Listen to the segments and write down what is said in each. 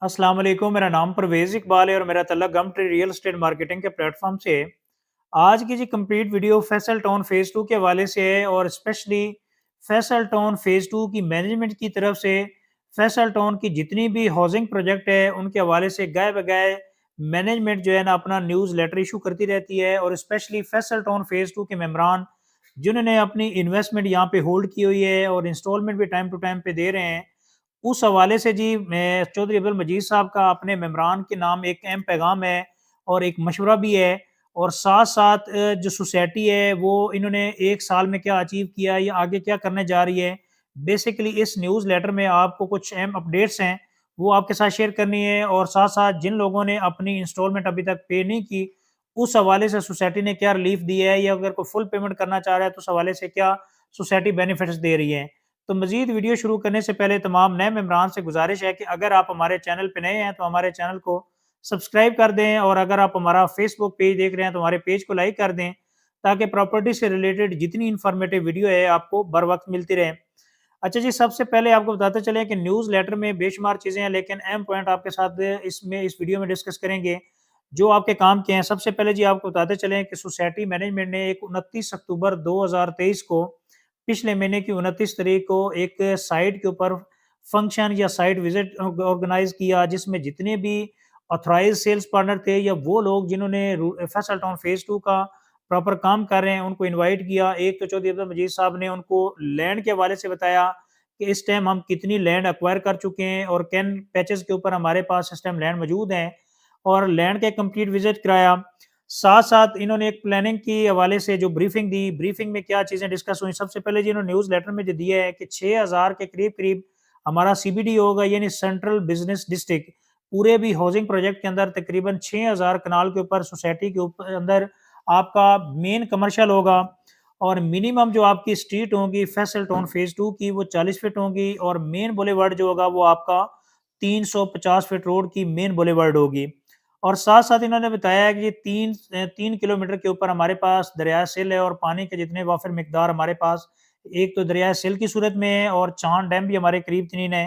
अस्सलाम वालेकुम, मेरा नाम परवेज़ इकबाल है और मेरा तल्लुक गमट्री रियल एस्टेट मार्केटिंग के प्लेटफ़ॉर्म से है। आज की जी complete video Faisal Town phase 2 के हवाले से है और स्पेशली फैसल टाउन फ़ेज़ 2 की मैनेजमेंट की तरफ से फैसल टाउन की जितनी भी हाउसिंग प्रोजेक्ट है, उनके हवाले से गाए-बगाए मैनेजमेंट जो है ना अपना न्यूज़ लेटर इश्यू करती रहती है और स्पेशली फैसल टाउन फ़ेज़ 2 के मेंबरान जिन्होंने अपनी इन्वेस्टमेंट यहाँ पे होल्ड की हुई है और इंस्टॉलमेंट भी टाइम टू टाइम पे दे रहे हैं, उस हवाले से जी मैं चौधरी अब्दुल मजीद साहब का अपने मेंबरान के नाम एक अहम पैगाम है और एक मशवरा भी है और साथ-साथ जो सोसाइटी है वो इन्होंने 1 साल में क्या अचीव किया है या आगे क्या करने जा रही है। बेसिकली इस न्यूज़ लेटर में आपको कुछ अहम अपडेट्स हैं, वो आपके साथ शेयर करनी है और साथ-साथ जिन लोगों ने अपनी इंस्टॉलमेंट अभी तक पे नहीं की, उस हवाले से सोसाइटी ने क्या रिलीफ दी है या अगर कोई फुल पेमेंट करना चाह रहा है तो उस हवाले से क्या सोसाइटी बेनिफिट्स दे रही है। तो मज़ीद वीडियो शुरू करने से पहले तमाम नए मेंबरान से गुज़ारिश है कि अगर आप हमारे चैनल पे नए हैं तो हमारे चैनल को सब्सक्राइब कर दें और अगर आप हमारा फेसबुक पेज देख रहे हैं तो हमारे पेज को लाइक कर दें ताकि प्रॉपर्टी से रिलेटेड जितनी इन्फॉर्मेटिव वीडियो है आपको बर वक्त मिलती रहे। अच्छा जी, सबसे पहले आपको बताते चलें कि न्यूज़ लेटर में बेशुमार चीज़ें हैं लेकिन अहम पॉइंट आपके साथ इसमें इस वीडियो में डिस्कस करेंगे, जो आपके काम के हैं। सबसे पहले जी आपको बताते चलें कि सोसाइटी मैनेजमेंट ने एक 29 अक्टूबर 2023 को पिछले महीने की 29 तारीख को एक साइट के ऊपर फंक्शन या साइट विजिट ऑर्गेनाइज किया जिसमें जितने भी ऑथराइज्ड सेल्स पार्टनर थे या वो लोग जिन्होंने फैसल टाउन फेज 2 का प्रॉपर काम कर रहे हैं उनको इनवाइट किया। एक तो चौधरी अब्दुल मजीद साहब ने उनको लैंड के हवाले से बताया कि इस टाइम हम कितनी लैंड एक्वायर कर चुके हैं और किन पैचेस के ऊपर हमारे पास इस टाइम लैंड मौजूद है और लैंड का कंप्लीट विजिट कराया। साथ-साथ इन्होंने एक प्लानिंग के हवाले से जो ब्रीफिंग दी, ब्रीफिंग में क्या चीज़ें डिस्कस हुई। सबसे पहले जी इन्होंने न्यूज़ लेटर में जो दिया है कि 6000 के करीब-करीब हमारा सीबीडी होगा यानी सेंट्रल बिज़नेस डिस्ट्रिक्ट। पूरे भी हाउसिंग प्रोजेक्ट के अंदर तकरीबन 6000 कनाल के ऊपर सोसाइटी के ऊपर अंदर आपका मेन कमर्शियल होगा और मिनिमम जो आपकी स्ट्रीट होगी फैसल टाउन फेज़ 2 की वो 40 फीट होगी और मेन बुलेवार्ड जो होगा वो आपका 350 फीट रोड की मेन बुलेवार्ड होगी। और साथ-साथ इन्होंने बताया है कि ये 3 किलोमीटर के ऊपर हमारे पास दरिया सिल है और पानी के जितने वाफ़िर मिकदार हमारे पास, एक तो दरिया सिल की सूरत में है और चांद डैम भी हमारे करीब-तरीन है।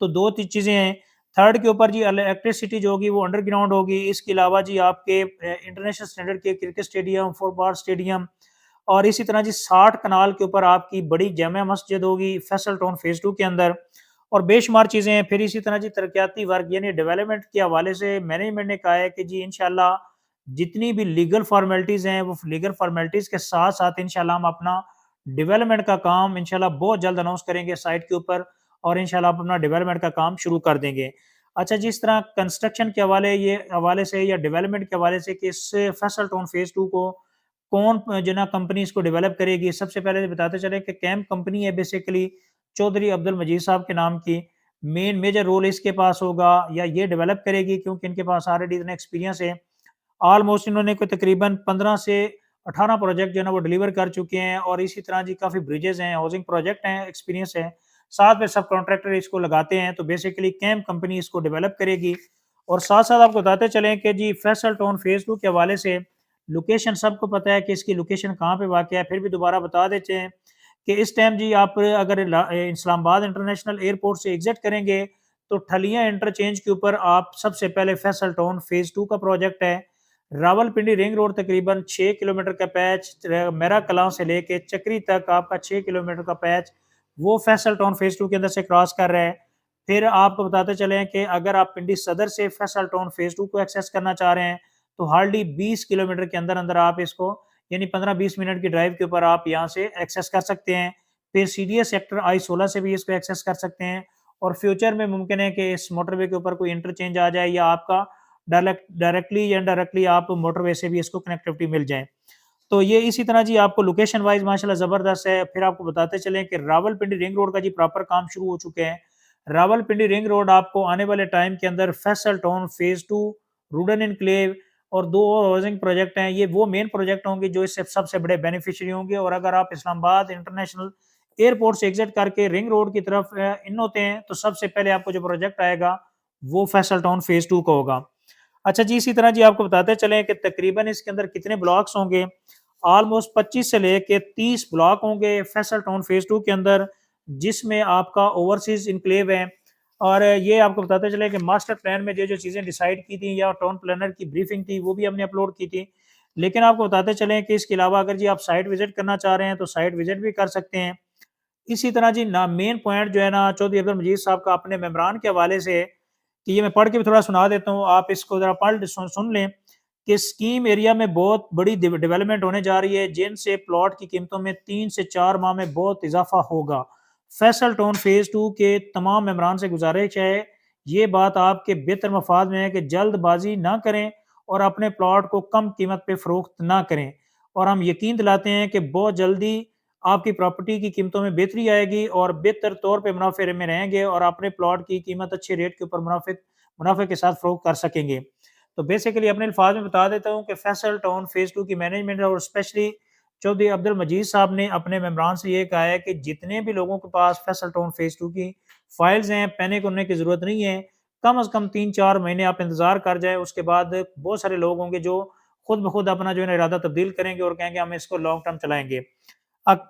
तो 2 ती चीज़ें हैं। थर्ड के ऊपर जी इलेक्ट्रिसिटी जो होगी वो अंडरग्राउंड होगी। इसके अलावा जी आपके इंटरनेशनल स्टैंडर्ड के क्रिकेट स्टेडियम, फुटबॉल स्टेडियम और इसी तरह जी 60 कनाल के ऊपर आपकी बड़ी जामा मस्जिद होगी फैसल टाउन फेज़ 2 के अंदर और बेशुमार चीज़ें हैं। फिर इसी तरह जी तरक्याती वर्क यानी डेवलपमेंट के हवाले से मैनेजमेंट ने कहा है कि जी इंशाल्लाह जितनी भी लीगल फ़ॉर्मेलिटीज़ हैं, वो लीगल फ़ॉर्मेलिटीज़ के साथ-साथ इंशाल्लाह हम अपना डेवलपमेंट का काम इंशाल्लाह बहुत जल्द अनाउंस करेंगे साइट के ऊपर और इंशाल्लाह आप अपना डेवलपमेंट का काम शुरू कर देंगे। अच्छा, जिस तरह कंस्ट्रक्शन के हवाले से या डेवलपमेंट के हवाले से कि इस फैसल टाउन फेज़ 2 को कौन जो ना कंपनी इसको डेवलप करेगी। सबसे पहले तो बताते चले कि कैम कंपनी है बेसिकली चौधरी अब्दुल मजीद साहब के नाम की। मेन मेजर रोल इसके पास होगा या ये डेवलप करेगी क्योंकि इनके पास ऑलरेडी इतना एक्सपीरियंस है। ऑलमोस्ट इन्होंने कोई तकरीबन 15 से 18 प्रोजेक्ट जो है ना वो डिलीवर कर चुके हैं और इसी तरह जी काफ़ी ब्रिजेज़ हैं, हाउसिंग प्रोजेक्ट हैं, एक्सपीरियंस है। साथ में सब कॉन्ट्रैक्टर इसको लगाते हैं, तो बेसिकली कैम कंपनी इसको डेवलप करेगी और साथ-साथ आपको बताते चलें कि जी फैसल टाउन फेज़ 2 के हवाले से लोकेशन सबको पता है कि इसकी लोकेशन कहाँ पे वाक़ है, फिर भी दोबारा बता देते हैं कि इस टाइम जी आप अगर इस्लामाबाद इंटरनेशनल एयरपोर्ट से एग्ज़िट करेंगे, तो ठलिया इंटरचेंज के ऊपर आप सबसे पहले फैसल टाउन फेज़ 2 का प्रोजेक्ट है। रावलपिंडी रिंग रोड तकरीबन 6 किलोमीटर का पैच मेरा कलां से लेके चक्री तक आपका 6 किलोमीटर का पैच वो फैसल टाउन फेज़ 2 के अंदर से क्रॉस कर रहा है। फिर आपको बताते चलें कि अगर आप पिंडी सदर से फैसल टाउन फेज़ 2 को एक्सेस करना चाह रहे हैं, तो हार्डली 20 किलोमीटर के अंदर-अंदर आप इसको यानी 15-20 मिनट की ड्राइव के ऊपर आप यहाँ से एक्सेस कर सकते हैं। फिर सीडीएस सेक्टर I-16 से भी इसको एक्सेस कर सकते हैं और फ्यूचर में मुमकिन है कि इस मोटरवे के ऊपर कोई इंटरचेंज आ जाए या आपका डायरेक्टली या इनडायरेक्टली आप मोटरवे से भी इसको कनेक्टिविटी मिल जाए। तो ये इसी तरह जी आपको लोकेशन वाइज़ माशाल्लाह ज़बरदस्त है। फिर आपको बताते चलें कि रावलपिंडी रिंग रोड का जी प्रॉपर काम शुरू हो चुके हैं। रावलपिंडी रिंग रोड आपको आने वाले टाइम के अंदर फैसल टाउन फेज़ 2, रूडन एन्क्लेव और 2 और हाउसिंग प्रोजेक्ट हैं। ये वो मेन प्रोजेक्ट होंगे जो इससे सबसे बड़े बेनिफिशियरी होंगे और अगर आप इस्लामाबाद इंटरनेशनल एयरपोर्ट से एग्ज़िट करके रिंग रोड की तरफ इन होते हैं, तो सबसे पहले आपको जो प्रोजेक्ट आएगा, वो फैसल टाउन फेज़ 2 का होगा। अच्छा जी, इसी तरह जी आपको बताते चलें कि तकरीबन इसके अंदर कितने ब्लॉक्स होंगे, ऑलमोस्ट 25 से लेके 30 ब्लॉक होंगे फैसल टाउन फेज़ 2 के अंदर, जिसमें आपका ओवरसीज़ एन्क्लेव है। और ये आपको बताते चले कि मास्टर प्लान में जो चीज़ें डिसाइड की थी या टाउन प्लानर की ब्रीफिंग थी वो भी हमने अपलोड की थी। लेकिन आपको बताते चलें कि इसके अलावा अगर जी आप साइट विज़िट करना चाह रहे हैं तो साइट विज़िट भी कर सकते हैं। इसी तरह जी ना मेन पॉइंट जो है ना चौधरी अब्दुल मजीद साहब का अपने मेमोरान के हवाले से कि ये मैं पढ़ के भी थोड़ा सुना देता हूँ, आप इसको ज़रा पढ़ सुन लें कि स्कीम एरिया में बहुत बड़ी डेवलपमेंट होने जा रही है, जिनसे प्लॉट की कीमतों में 3 से 4 माह में बहुत इजाफा होगा। फैसल टाउन फेज़ 2 के तमाम मेंबरान से गुजारिश है, ये बात आपके बेहतर मफाद में है कि जल्दबाजी ना करें और अपने प्लॉट को कम कीमत पे फ़रोख्त ना करें। और हम यकीन दिलाते हैं कि बहुत जल्दी आपकी प्रॉपर्टी की कीमतों में बेहतरी आएगी और बेहतर तौर पे मुनाफ़े में रहेंगे और अपने प्लॉट की कीमत अच्छे रेट के ऊपर मुनाफ़े के साथ फ़रोख्त कर सकेंगे। तो बेसिकली अपने अल्फाज में बता देता हूँ कि फैसल टाउन फेज़ 2 की मैनेजमेंट और स्पेशली चौधरी अब्दुल मजीद साहब ने अपने मेंबरान से ये कहा है कि जितने भी लोगों के पास फैसल टाउन फेज़ 2 की फाइल्स हैं, पैनिक होने की ज़रूरत नहीं है। कम से कम 3-4 महीने आप इंतज़ार कर जाएँ, उसके बाद बहुत सारे लोग होंगे जो खुद ब खुद अपना जो है ना इरादा तब्दील करेंगे और कहेंगे हम इसको लॉन्ग टर्म चलाएँगे। अब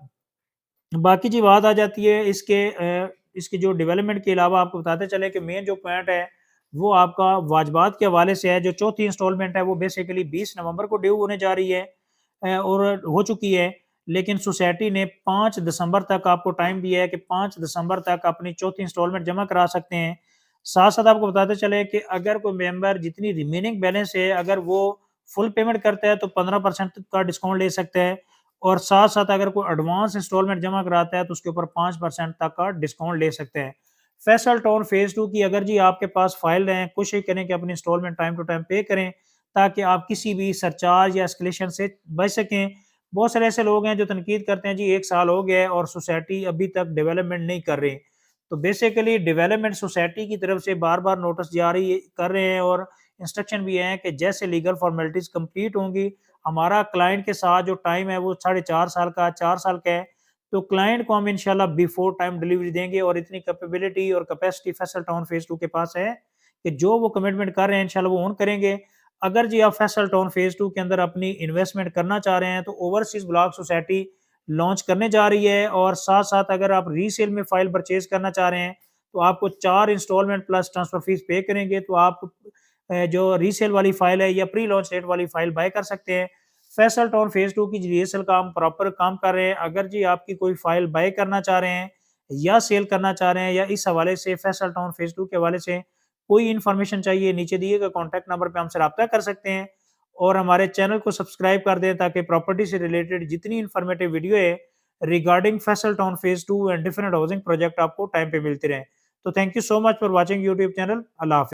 बाकी जी बात आ जाती है इसके जो डेवलपमेंट के अलावा आपको बताते चले कि मेन जो पॉइंट है, वो आपका वाजबात के हवाले से है। जो चौथी इंस्टॉलमेंट है, वो बेसिकली 20 नवंबर को ड्यू होने जा रही है और हो चुकी है। लेकिन सोसाइटी ने 5 दिसंबर तक आपको टाइम दिया है कि 5 दिसंबर तक अपनी चौथी इंस्टॉलमेंट जमा करा सकते हैं। साथ-साथ आपको बताते चले कि अगर कोई मेंबर जितनी रिमेनिंग बैलेंस है, अगर वो फुल पेमेंट करता है, तो 15% का डिस्काउंट ले सकता है। और साथ-साथ अगर कोई एडवांस इंस्टॉलमेंट जमा कराता है तो उसके ऊपर 5% तक का डिस्काउंट ले सकते हैं। फैसल टाउन फेज़ 2 की अगर जी आपके पास फाइल हैं, कोशिश करें कि अपनी इंस्टॉलमेंट टाइम टू टाइम पे करें, ताकि आप किसी भी सरचार्ज या एस्केलेशन से बच सकें। बहुत सारे ऐसे लोग हैं जो तनकीद करते हैं जी 1 साल हो गया है और सोसाइटी अभी तक डेवलपमेंट नहीं कर रही। तो बेसिकली डेवलपमेंट सोसाइटी की तरफ से बार-बार नोटिस जारी कर रहे हैं और इंस्ट्रक्शन भी हैं कि जैसे लीगल फॉर्मेलिटीज़ कंप्लीट होंगी, हमारा क्लाइंट के साथ जो टाइम है वो साढ़े 4 साल का, 4 साल का है, तो क्लाइंट को हम इंशाल्लाह बिफोर टाइम डिलीवरी देंगे और इतनी कैपेबिलिटी और कैपेसिटी फैसल टाउन फेज़ 2 के पास है कि जो वो कमिटमेंट कर रहे हैं इंशाल्लाह वो ऑन करेंगे। अगर जी आप फैसल टाउन फेज़ 2 के अंदर अपनी इन्वेस्टमेंट करना चाह रहे हैं तो ओवरसीज़ ब्लॉक सोसाइटी लॉन्च करने जा रही है और साथ-साथ अगर आप रीसेल में फाइल परचेज़ करना चाह रहे हैं, तो आपको 4 इंस्टॉलमेंट प्लस ट्रांसफर फीस पे करेंगे तो आप जो रीसेल वाली फाइल है या प्री लॉन्च रेट वाली फाइल बाय कर सकते हैं। फैसल टाउन फेज़ 2 की रीसेल का हम प्रॉपर काम कर रहे हैं। अगर जी आपकी कोई फाइल बाय करना चाह रहे हैं या सेल करना चाह रहे हैं या इस हवाले से फैसल टाउन फेज़ 2 के हवाले से कोई इन्फॉर्मेशन चाहिए, नीचे दिए गए कॉन्टैक्ट नंबर पे हमसे राब्ता कर सकते हैं और हमारे चैनल को सब्सक्राइब कर दें ताकि प्रॉपर्टी से रिलेटेड जितनी इन्फॉर्मेटिव वीडियो है regarding Faisal Town phase 2 and different housing project आपको टाइम पे मिलते रहें। तो thank you so much for watching YouTube channel. अल्लाह हाफ़िज़।